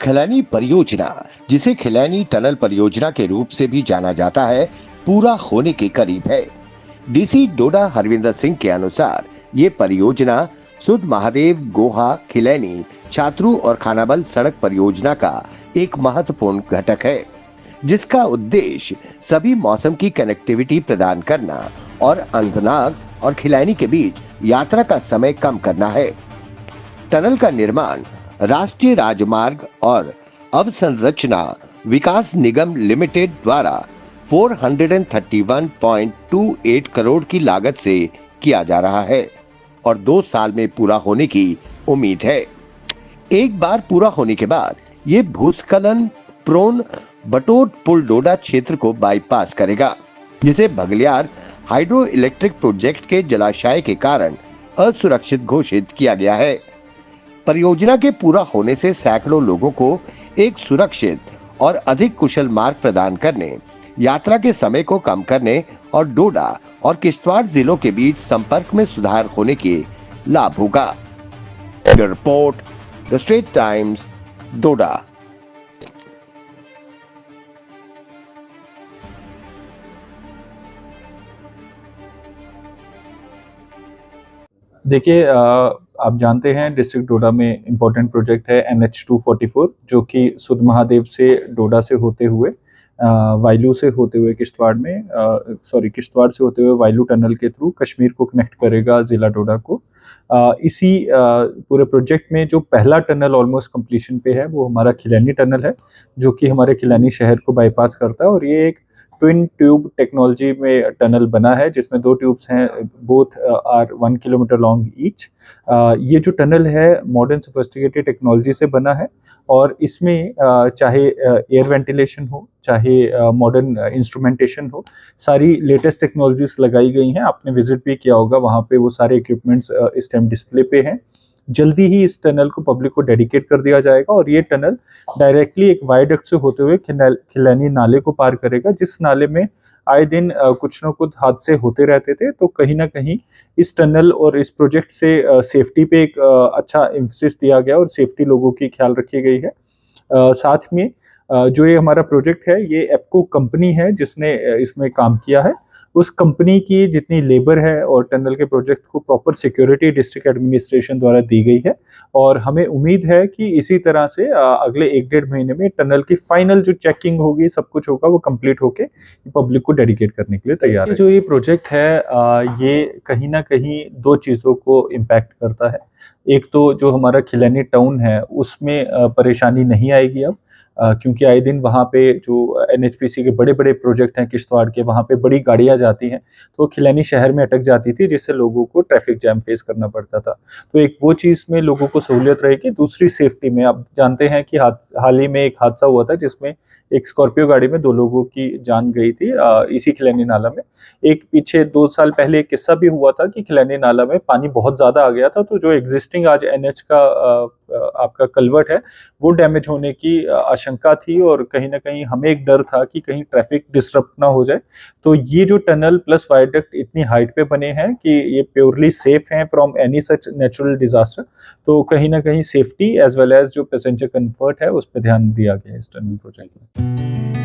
खिलैनी परियोजना, जिसे खिलैनी टनल परियोजना के रूप से भी जाना जाता है, पूरा होने के करीब है। डीसी डोडा हरविंदर सिंह के अनुसार ये परियोजना सुध महादेव गोहा खिलैनी छात्रू और खानाबल सड़क परियोजना का एक महत्वपूर्ण घटक है, जिसका उद्देश्य सभी मौसम की कनेक्टिविटी प्रदान करना और अंतनाग और खिलैनी के बीच यात्रा का समय कम करना है। टनल का निर्माण राष्ट्रीय राजमार्ग और अवसंरचना विकास निगम लिमिटेड द्वारा 431.28 करोड़ की लागत से किया जा रहा है और 2 साल में पूरा होने की उम्मीद है। एक बार पूरा होने के बाद ये भूस्खलन प्रोन बटोट पुल डोडा क्षेत्र को बाईपास करेगा, जिसे बगलियार हाइड्रो इलेक्ट्रिक प्रोजेक्ट के जलाशय के कारण असुरक्षित घोषित किया गया है। परियोजना के पूरा होने से सैकड़ों लोगों को एक सुरक्षित और अधिक कुशल मार्ग प्रदान करने, यात्रा के समय को कम करने और डोडा और किश्तवाड़ जिलों के बीच संपर्क में सुधार होने के लाभ होगा। रिपोर्ट द स्ट्रेट टाइम्स, डोडा। देखिए, आप जानते हैं डिस्ट्रिक्ट डोडा में इम्पोर्टेंट प्रोजेक्ट है NH244, जो कि सुध महादेव से डोडा से होते हुए वाइलू से होते हुए किश्तवाड़ से होते हुए वाइलू टनल के थ्रू कश्मीर को कनेक्ट करेगा ज़िला डोडा को। इसी पूरे प्रोजेक्ट में जो पहला टनल ऑलमोस्ट कंप्लीशन पे है वो हमारा खिलैनी टनल है, जो कि हमारे खिलैनी शहर को बाईपास करता है। और ये एक ट्विन ट्यूब टेक्नोलॉजी में टनल बना है, जिसमें 2 ट्यूब्स हैं, both are 1 kilometre long each. ये जो टनल है मॉडर्न सोफिस्टिकेटेड टेक्नोलॉजी से बना है और इसमें चाहे एयर वेंटिलेशन हो, चाहे मॉडर्न इंस्ट्रूमेंटेशन हो, सारी लेटेस्ट टेक्नोलॉजीज लगाई गई हैं। आपने विजिट भी किया होगा, वहाँ पे वो सारे इक्विपमेंट्स इस टाइम डिस्प्ले पे हैं। जल्दी ही इस टनल को पब्लिक को डेडिकेट कर दिया जाएगा और ये टनल डायरेक्टली एक वायडक्ट से होते हुए खिलैनी नाले को पार करेगा, जिस नाले में आए दिन कुछ न कुछ हादसे होते रहते थे। तो कहीं ना कहीं इस टनल और इस प्रोजेक्ट से सेफ्टी पे एक अच्छा एम्फसिस दिया गया और सेफ्टी लोगों की ख्याल रखी गई है। साथ में जो ये हमारा प्रोजेक्ट है, ये एप्को कंपनी है जिसने इसमें काम किया है। उस कंपनी की जितनी लेबर है और टनल के प्रोजेक्ट को प्रॉपर सिक्योरिटी डिस्ट्रिक्ट एडमिनिस्ट्रेशन द्वारा दी गई है और हमें उम्मीद है कि इसी तरह से अगले 1-1.5 महीने में टनल की फाइनल जो चेकिंग होगी, सब कुछ होगा, वो कंप्लीट होके पब्लिक को डेडिकेट करने के लिए तैयार है। जो ये प्रोजेक्ट है ये कहीं ना कहीं 2 चीज़ों को इम्पैक्ट करता है। एक तो जो हमारा खिलैनी टाउन है उसमें परेशानी नहीं आएगी अब, क्योंकि आए दिन वहाँ पे जो NHPC के बड़े बड़े प्रोजेक्ट हैं किश्तवाड़ के, वहाँ पे बड़ी गाड़ियाँ जाती हैं तो खिलैनी शहर में अटक जाती थी, जिससे लोगों को ट्रैफिक जैम फेस करना पड़ता था। तो एक वो चीज़ में लोगों को सहूलियत रहेगी। दूसरी सेफ्टी में, आप जानते हैं कि हाल ही में एक हादसा हुआ था जिसमें एक स्कॉर्पियो गाड़ी में 2 लोगों की जान गई थी इसी खिलैनी नाला में। एक पीछे 2 साल पहले एक किस्सा भी हुआ था कि खिलैनी नाला में पानी बहुत ज़्यादा आ गया था, तो जो एग्जिस्टिंग आज NH का आपका कल्वर्ट है वो डैमेज होने की आशंका थी और कहीं ना कहीं हमें एक डर था कि कहीं ट्रैफिक डिसरप्ट ना हो जाए। तो ये जो टनल प्लस वायडक्ट इतनी हाइट पे बने हैं कि ये प्योरली सेफ हैं from any such natural disaster. तो कहीं ना कहीं सेफ्टी एज वेल एज जो पैसेंजर कंफर्ट है उस पर ध्यान दिया गया है इस टनल प्रोजेक्ट में।